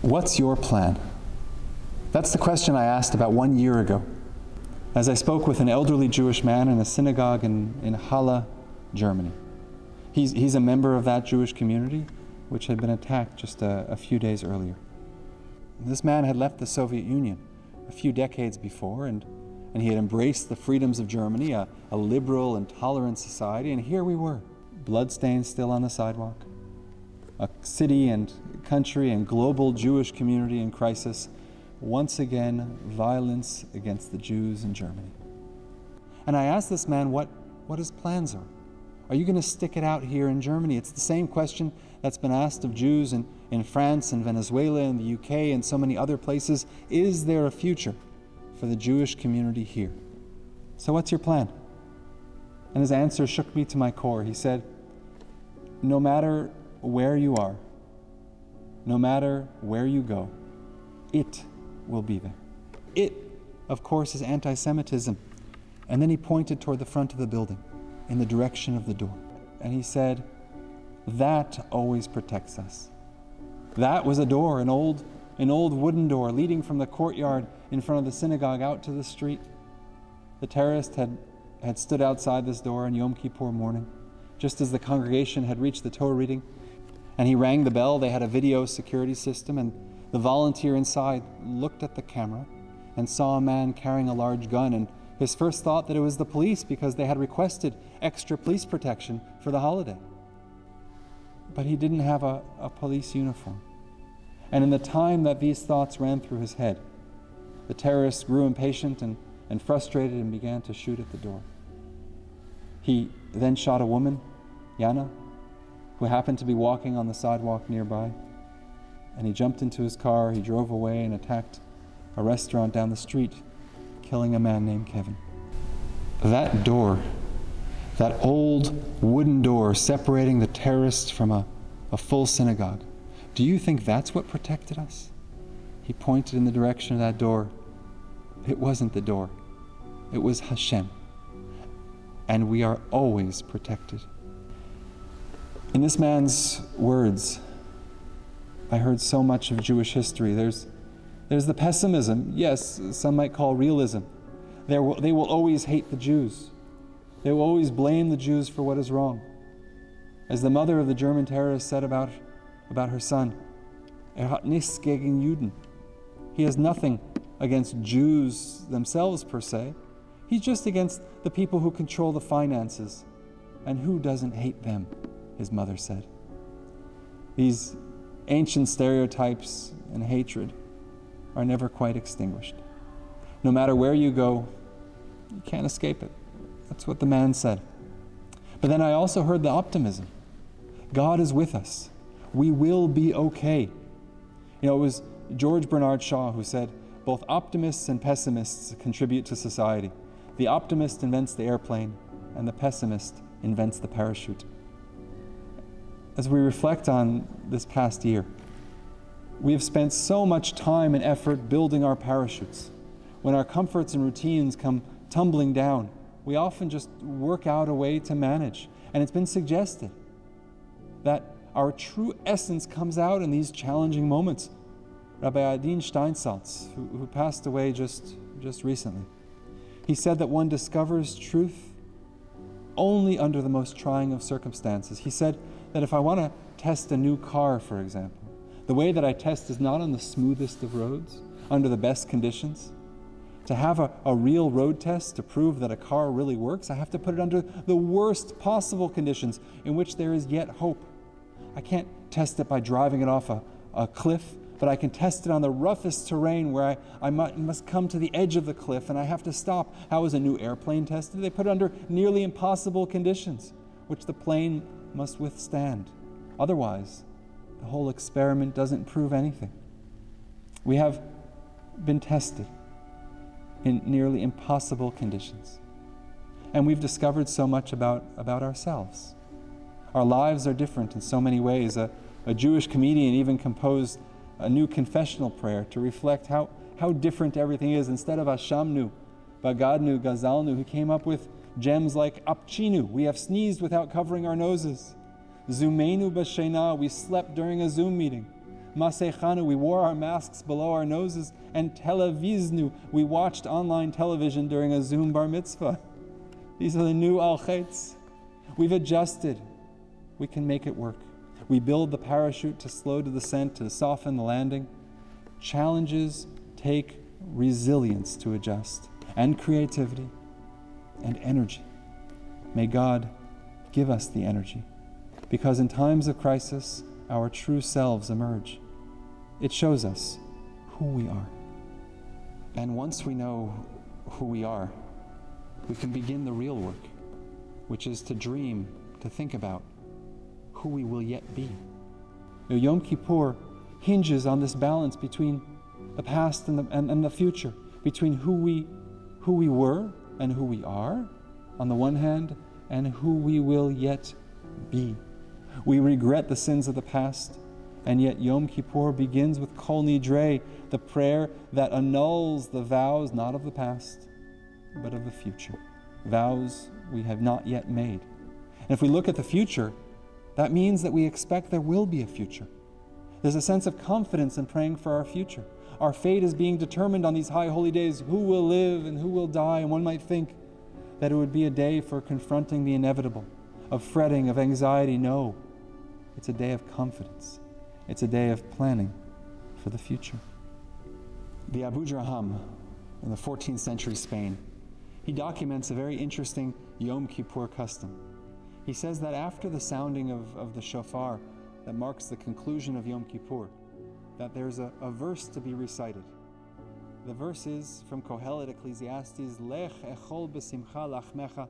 What's your plan? That's the question I asked about 1 year ago, as I spoke with an elderly Jewish man in a synagogue in Halle, Germany. He's a member of that Jewish community, which had been attacked just a few days earlier. This man had left the Soviet Union a few decades before, and he had embraced the freedoms of Germany, a liberal and tolerant society, and here we were, bloodstains still on the sidewalk, a city and country and global Jewish community in crisis, once again, violence against the Jews in Germany. And I asked this man what his plans are. Are you going to stick it out here in Germany? It's the same question that's been asked of Jews in France and Venezuela and the UK and so many other places. Is there a future for the Jewish community here? So what's your plan? And his answer shook me to my core. He said, no matter where you are, no matter where you go, it will be there. It, of course, is anti-Semitism. And then he pointed toward the front of the building, in the direction of the door. And he said, that always protects us. That was a door, an old wooden door leading from the courtyard in front of the synagogue out to the street. The terrorist had stood outside this door on Yom Kippur morning, just as the congregation had reached the Torah reading. And he rang the bell. They had a video security system, and the volunteer inside looked at the camera and saw a man carrying a large gun, and his first thought that it was the police because they had requested extra police protection for the holiday. But he didn't have a police uniform. And in the time that these thoughts ran through his head, the terrorist grew impatient and frustrated and began to shoot at the door. He then shot a woman, Yana, who happened to be walking on the sidewalk nearby. And he jumped into his car, he drove away and attacked a restaurant down the street, killing a man named Kevin. That door, that old wooden door separating the terrorists from a full synagogue, do you think that's what protected us? He pointed in the direction of that door. It wasn't the door. It was Hashem. And we are always protected. In this man's words, I heard so much of Jewish history. There's the pessimism, yes, some might call realism. They will always hate the Jews. They will always blame the Jews for what is wrong. As the mother of the German terrorist said about her son, hat nichts gegen Juden. He has nothing against Jews themselves per se. He's just against the people who control the finances. And who doesn't hate them, his mother said. These ancient stereotypes and hatred are never quite extinguished. No matter where you go, you can't escape it. That's what the man said. But then I also heard the optimism. God is with us. We will be okay. It was George Bernard Shaw who said, both optimists and pessimists contribute to society. The optimist invents the airplane, and the pessimist invents the parachute. As we reflect on this past year, we have spent so much time and effort building our parachutes. When our comforts and routines come tumbling down, we often just work out a way to manage. And it's been suggested that our true essence comes out in these challenging moments. Rabbi Adin Steinsaltz, who passed away just recently, he said that one discovers truth only under the most trying of circumstances. He said that if I want to test a new car, for example, the way that I test is not on the smoothest of roads, under the best conditions. To have a real road test to prove that a car really works, I have to put it under the worst possible conditions in which there is yet hope. I can't test it by driving it off a cliff, but I can test it on the roughest terrain where I must come to the edge of the cliff and I have to stop. How is a new airplane tested? They put it under nearly impossible conditions, which the plane must withstand. Otherwise, the whole experiment doesn't prove anything. We have been tested in nearly impossible conditions. And we've discovered so much about ourselves. Our lives are different in so many ways. A Jewish comedian even composed a new confessional prayer to reflect how different everything is. Instead of Ashamnu, Bagadnu, Gazalnu, he came up with gems like Apchinu, we have sneezed without covering our noses. Zumenu Bashena, we slept during a Zoom meeting. Masechanu, we wore our masks below our noses, and televiznu, we watched online television during a Zoom bar mitzvah. These are the new al-chetz. We've adjusted. We can make it work. We build the parachute to slow the descent, to soften the landing. Challenges take resilience to adjust, and creativity, and energy. May God give us the energy, because in times of crisis, our true selves emerge. It shows us who we are. And once we know who we are, we can begin the real work, which is to dream, to think about who we will yet be. Yom Kippur hinges on this balance between the past and the future, between who we were and who we are, on the one hand, and who we will yet be. We regret the sins of the past, and yet Yom Kippur begins with Kol Nidre, the prayer that annuls the vows not of the past, but of the future, vows we have not yet made. And if we look at the future, that means that we expect there will be a future. There's a sense of confidence in praying for our future. Our fate is being determined on these high holy days, who will live and who will die, and one might think that it would be a day for confronting the inevitable, of fretting, of anxiety. No, it's a day of confidence. It's a day of planning for the future. The Abu Draham in the 14th century Spain, he documents a very interesting Yom Kippur custom. He says that after the sounding of the shofar that marks the conclusion of Yom Kippur, that there's a verse to be recited. The verse is from Kohelet Ecclesiastes, Lech echol besimcha lachmecha,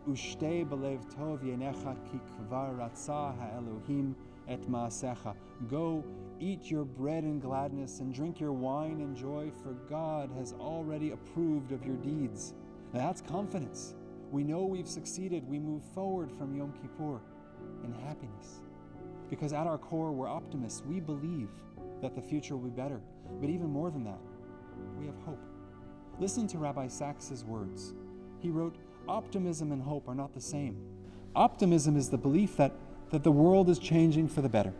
ushtei belev tov yenecha ki kvar ratzah ha'elohim et ma'asecha. Go, eat your bread in gladness and drink your wine in joy, for God has already approved of your deeds. Now that's confidence. We know we've succeeded. We move forward from Yom Kippur in happiness. Because at our core, we're optimists. We believe that the future will be better. But even more than that, we have hope. Listen to Rabbi Sachs's words. He wrote, "Optimism and hope are not the same. Optimism is the belief that the world is changing for the better.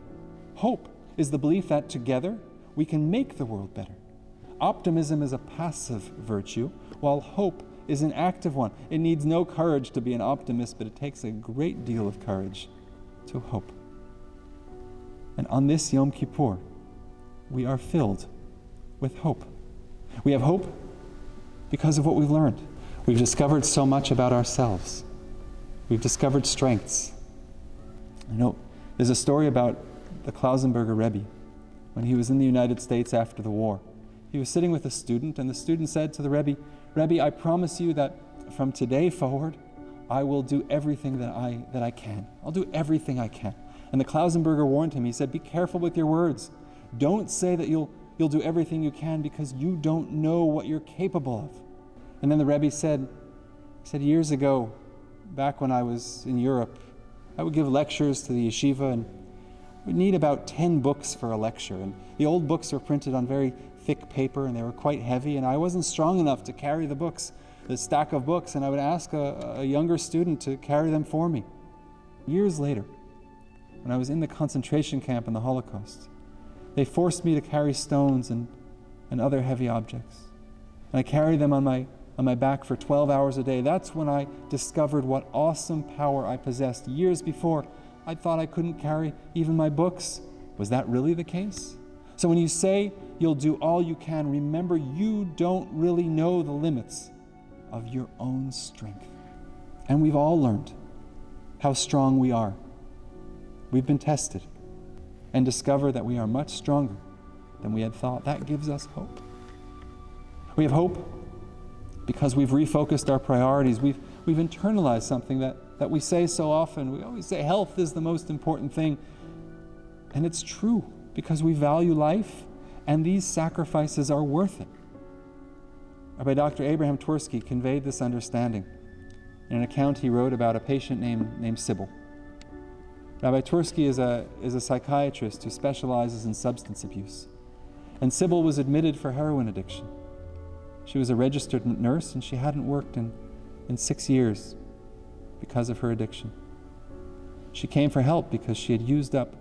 Hope is the belief that together we can make the world better. Optimism is a passive virtue, while hope is an active one. It needs no courage to be an optimist, but it takes a great deal of courage to hope." And on this Yom Kippur, we are filled with hope. We have hope because of what we've learned. We've discovered so much about ourselves. We've discovered strengths. You know, there's a story about the Klausenberger Rebbe when he was in the United States after the war. He was sitting with a student, and the student said to the Rebbe, "Rebbe, I promise you that from today forward, I will do everything that I can. I'll do everything I can." And the Klausenberger warned him. He said, "Be careful with your words. Don't say that you'll do everything you can, because you don't know what you're capable of." And then the Rebbe said, "Years ago, back when I was in Europe, I would give lectures to the yeshiva, and we'd need about 10 books for a lecture. And the old books were printed on very thick paper, and they were quite heavy, and I wasn't strong enough to carry the stack of books, and I would ask a younger student to carry them for me. Years later, when I was in the concentration camp in the Holocaust, they forced me to carry stones and other heavy objects. And I carried them on my back for 12 hours a day. That's when I discovered what awesome power I possessed. Years before, I thought I couldn't carry even my books. Was that really the case? So when you say you'll do all you can, remember you don't really know the limits of your own strength. And we've all learned how strong we are. We've been tested and discovered that we are much stronger than we had thought. That gives us hope. We have hope because we've refocused our priorities. We've internalized something that we say so often. We always say health is the most important thing. And it's true, because we value life, and these sacrifices are worth it. Rabbi Dr. Abraham Twersky conveyed this understanding in an account he wrote about a patient named Sybil. Rabbi Twersky is a psychiatrist who specializes in substance abuse. And Sybil was admitted for heroin addiction. She was a registered nurse, and she hadn't worked in 6 years because of her addiction. She came for help because she had used up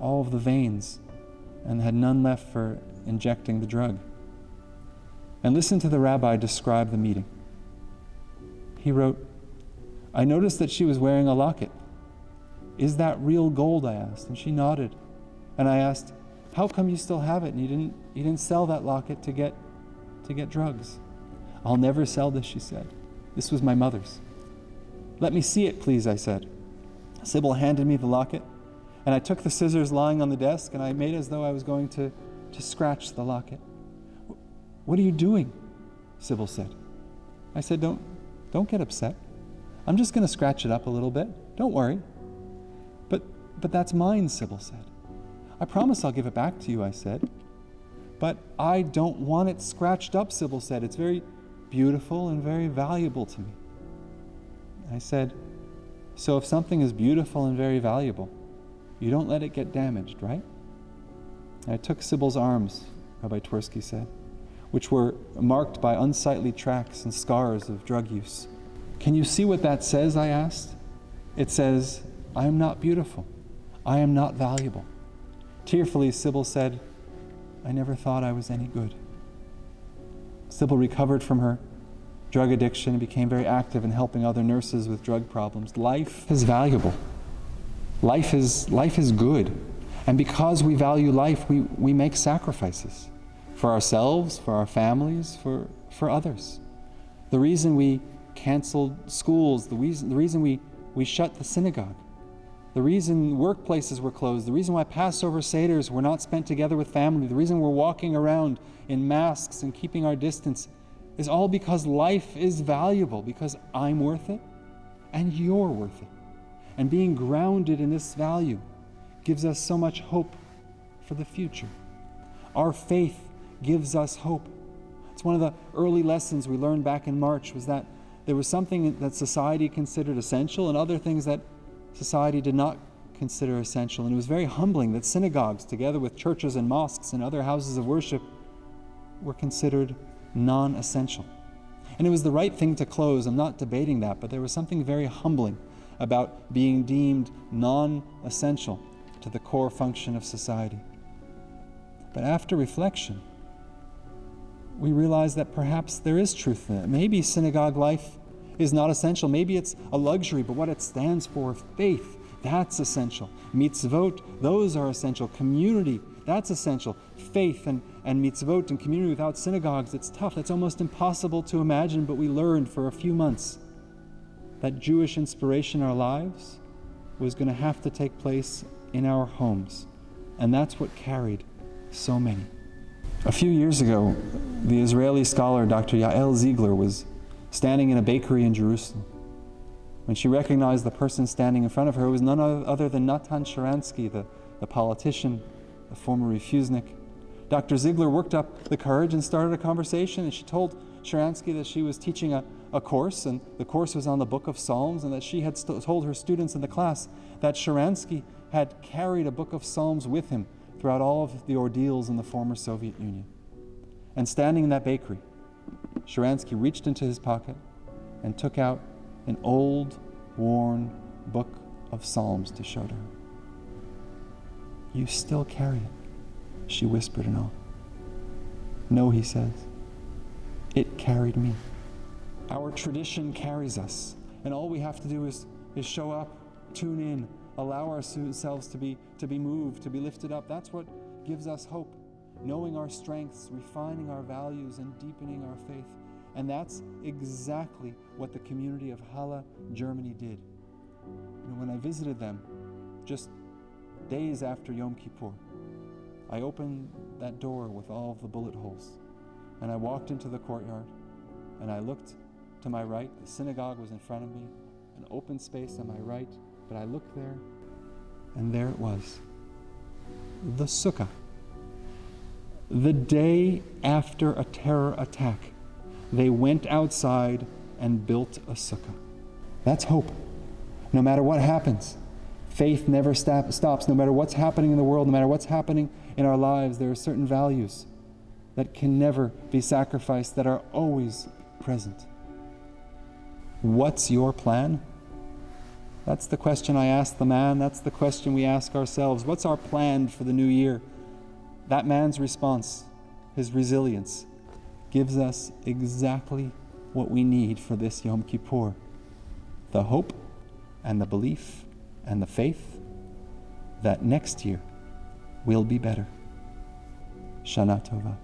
all of the veins and had none left for injecting the drug. And listen to the rabbi describe the meeting. He wrote, "I noticed that she was wearing a locket. 'Is that real gold?' I asked, and she nodded. And I asked, 'How come you still have it and you didn't sell that locket to get drugs?' 'I'll never sell this,' she said. 'This was my mother's.' 'Let me see it, please,' I said. Sybil handed me the locket, and I took the scissors lying on the desk and I made as though I was going to scratch the locket. 'What are you doing?' Sybil said. I said, Don't get upset. I'm just going to scratch it up a little bit. Don't worry.' But that's mine," Sybil said. "I promise I'll give it back to you," I said. "But I don't want it scratched up," Sybil said. "It's very beautiful and very valuable to me." I said, "So if something is beautiful and very valuable, you don't let it get damaged, right?" I took Sybil's arms, Rabbi Twersky said, which were marked by unsightly tracks and scars of drug use. "Can you see what that says?" I asked. "It says, I am not beautiful. I am not valuable." Tearfully, Sybil said, "I never thought I was any good." Sybil recovered from her drug addiction and became very active in helping other nurses with drug problems. Life is valuable. Life is good. And because we value life, we make sacrifices for ourselves, for our families, for others. The reason we canceled schools, the reason we shut the synagogue, the reason workplaces were closed, the reason why Passover Seders were not spent together with family, the reason we're walking around in masks and keeping our distance is all because life is valuable, because I'm worth it and you're worth it. And being grounded in this value gives us so much hope for the future. Our faith gives us hope. It's one of the early lessons we learned back in March, was that there was something that society considered essential and other things that society did not consider essential. And it was very humbling that synagogues, together with churches and mosques and other houses of worship, were considered non-essential. And it was the right thing to close. I'm not debating that, but there was something very humbling about being deemed non-essential to the core function of society. But after reflection, we realize that perhaps there is truth in it. Maybe synagogue life is not essential. Maybe it's a luxury, but what it stands for, faith, that's essential. Mitzvot, those are essential. Community, that's essential. Faith and mitzvot and community without synagogues, it's tough. It's almost impossible to imagine, but we learned for a few months that Jewish inspiration in our lives was going to have to take place in our homes. And that's what carried so many. A few years ago, the Israeli scholar Dr. Yael Ziegler was standing in a bakery in Jerusalem. When she recognized the person standing in front of her, it was none other than Natan Sharansky, the politician, the former refusnik. Dr. Ziegler worked up the courage and started a conversation, and she told Sharansky that she was teaching a course, and the course was on the book of Psalms, and that she had told her students in the class that Sharansky had carried a book of Psalms with him throughout all of the ordeals in the former Soviet Union. And standing in that bakery, Sharansky reached into his pocket and took out an old, worn book of Psalms to show to her. "You still carry it," she whispered in awe. "No," he says, "it carried me." Our tradition carries us, and all we have to do is show up, tune in, allow ourselves to be moved, to be lifted up. That's what gives us hope. Knowing our strengths, refining our values, and deepening our faith. And that's exactly what the community of Halle, Germany did. When I visited them, just days after Yom Kippur, I opened that door with all of the bullet holes, and I walked into the courtyard, and I looked to my right. The synagogue was in front of me, an open space on my right, but I looked there, and there it was, the sukkah. The day after a terror attack, they went outside and built a sukkah. That's hope. No matter what happens, faith never stops. No matter what's happening in the world, no matter what's happening in our lives, there are certain values that can never be sacrificed, that are always present. What's your plan? That's the question I asked the man. That's the question we ask ourselves. What's our plan for the new year? That man's response, his resilience, gives us exactly what we need for this Yom Kippur: the hope and the belief and the faith that next year will be better. Shana Tova.